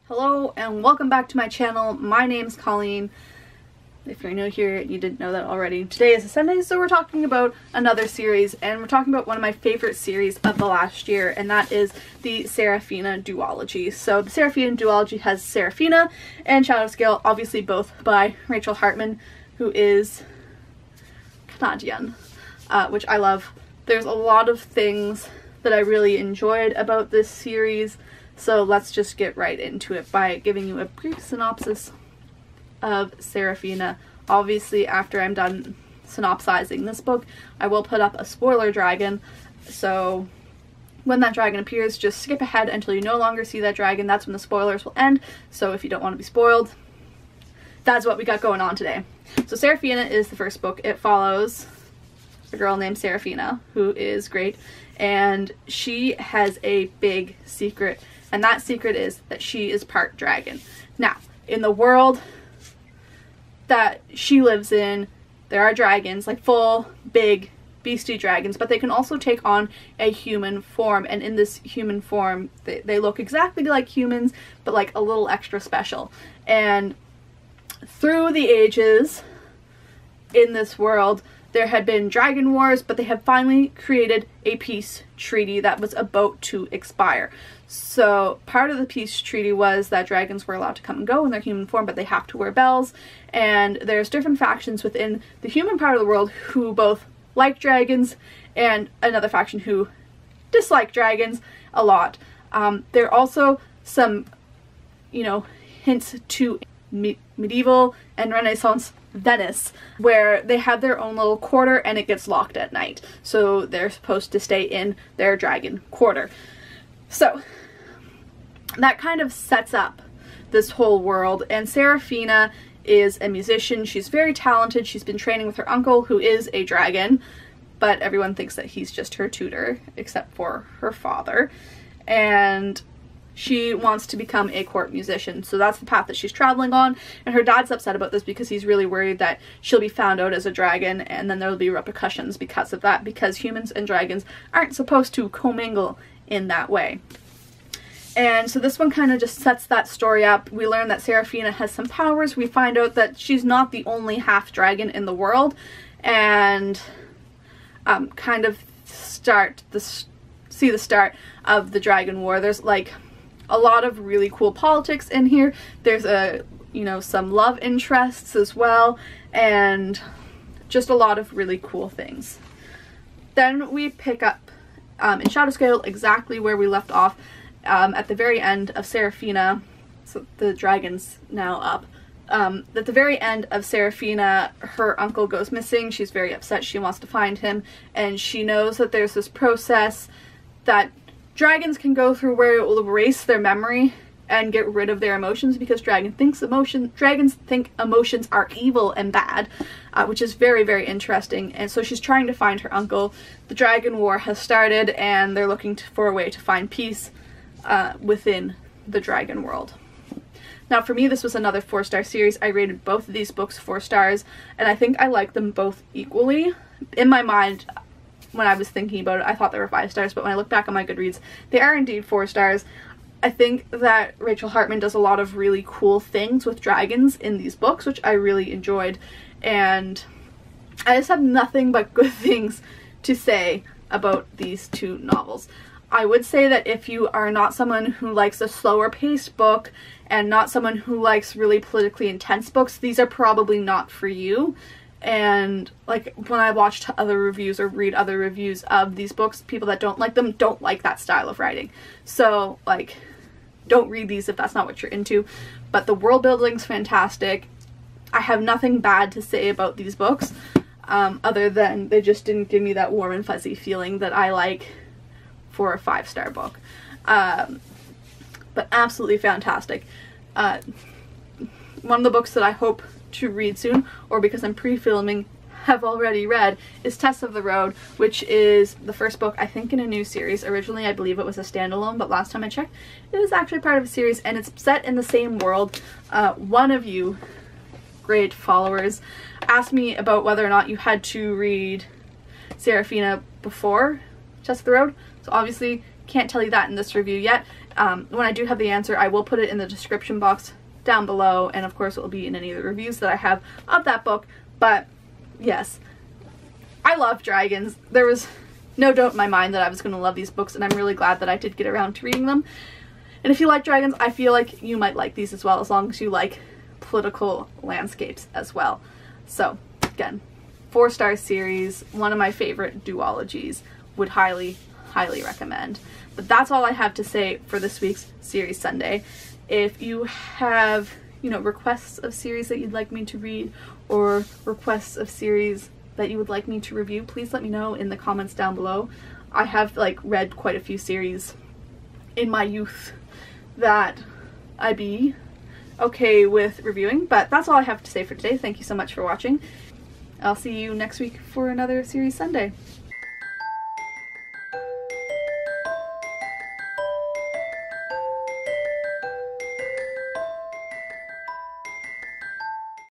Hello and welcome back to my channel. My name's Colleen. If you're new here, you didn't know that already. Today is a Sunday, so we're talking about another series, and we're talking about one of my favorite series of the last year, and that is the Seraphina Duology. So the Seraphina Duology has Seraphina and Shadowscale, obviously both by Rachel Hartman, who is Canadian, which I love. There's a lot of things that I really enjoyed about this series, so let's just get right into it by giving you a brief synopsis of Seraphina. Obviously, after I'm done synopsizing this book, I will put up a spoiler dragon, so when that dragon appears, just skip ahead until you no longer see that dragon. That's when the spoilers will end, so if you don't want to be spoiled, that's what we got going on today. So Seraphina is the first book. It follows a girl named Seraphina, who is great, and she has a big secret, and that secret is that she is part dragon. Now, in the world that she lives in, there are dragons, like full, big, beastie dragons, but they can also take on a human form, and in this human form, they look exactly like humans, but like a little extra special. And through the ages, in this world, there had been dragon wars, but they have finally created a peace treaty that was about to expire. So part of the peace treaty was that dragons were allowed to come and go in their human form, but they have to wear bells. And there's different factions within the human part of the world who both like dragons and another faction who dislike dragons a lot. There are also some, hints to medieval and Renaissance Venice, where they have their own little quarter and it gets locked at night. So they're supposed to stay in their dragon quarter. So that kind of sets up this whole world, and Seraphina is a musician. She's very talented. She's been training with her uncle, who is a dragon, but everyone thinks that he's just her tutor, except for her father. And she wants to become a court musician, so that's the path that she's traveling on, and her dad's upset about this because he's really worried that she'll be found out as a dragon, and then there'll be repercussions because of that, because humans and dragons aren't supposed to commingle in that way. And so this one kind of just sets that story up. We learn that Seraphina has some powers. We find out that she's not the only half dragon in the world, and kind of see the start of the dragon war. There's like a lot of really cool politics in here. There's some love interests as well, and just a lot of really cool things. Then we pick up in Shadowscale exactly where we left off, at the very end of Seraphina. So the dragon's now up. At the very end of Seraphina, her uncle goes missing. She's very upset. She wants to find him, and she knows that there's this process that dragons can go through where it will erase their memory and get rid of their emotions, because dragons think emotions are evil and bad, which is very, very interesting. And so she's trying to find her uncle. The dragon war has started, and they're looking for a way to find peace within the dragon world. Now, for me, this was another 4-star series. I rated both of these books 4 stars, and I think I like them both equally. In my mind, when I was thinking about it, I thought they were 5 stars, but when I look back on my Goodreads, they are indeed 4 stars. I think that Rachel Hartman does a lot of really cool things with dragons in these books, which I really enjoyed, and I just have nothing but good things to say about these 2 novels. I would say that if you are not someone who likes a slower paced book and not someone who likes really politically intense books, these are probably not for you. And like when I watched other reviews or read other reviews of these books, people that don't like them don't like that style of writing. So like, don't read these if that's not what you're into. But the world building's fantastic. I have nothing bad to say about these books, other than they just didn't give me that warm and fuzzy feeling that I like for a 5-star book. But absolutely fantastic. One of the books that I hope to read soon, or because I'm pre-filming have already read, is Test of the Road, which is the first book I think in a new series. Originally I believe it was a standalone, but last time I checked it is actually part of a series, and it's set in the same world. One of you great followers asked me about whether or not you had to read Seraphina before Test of the Road, so obviously can't tell you that in this review yet. When I do have the answer, I will put it in the description box down below, and of course it will be in any of the reviews that I have of that book. But yes, I love dragons. There was no doubt in my mind that I was going to love these books, and I'm really glad that I did get around to reading them. And if you like dragons, I feel like you might like these as well, as long as you like political landscapes as well. So again, 4-star series, one of my favorite duologies, would highly recommend. But that's all I have to say for this week's Series Sunday. If you have, you know, requests of series that you'd like me to read, or requests of series that you would like me to review, please let me know in the comments down below. I have like read quite a few series in my youth that I'd be okay with reviewing, but that's all I have to say for today. Thank you so much for watching. I'll see you next week for another Series Sunday.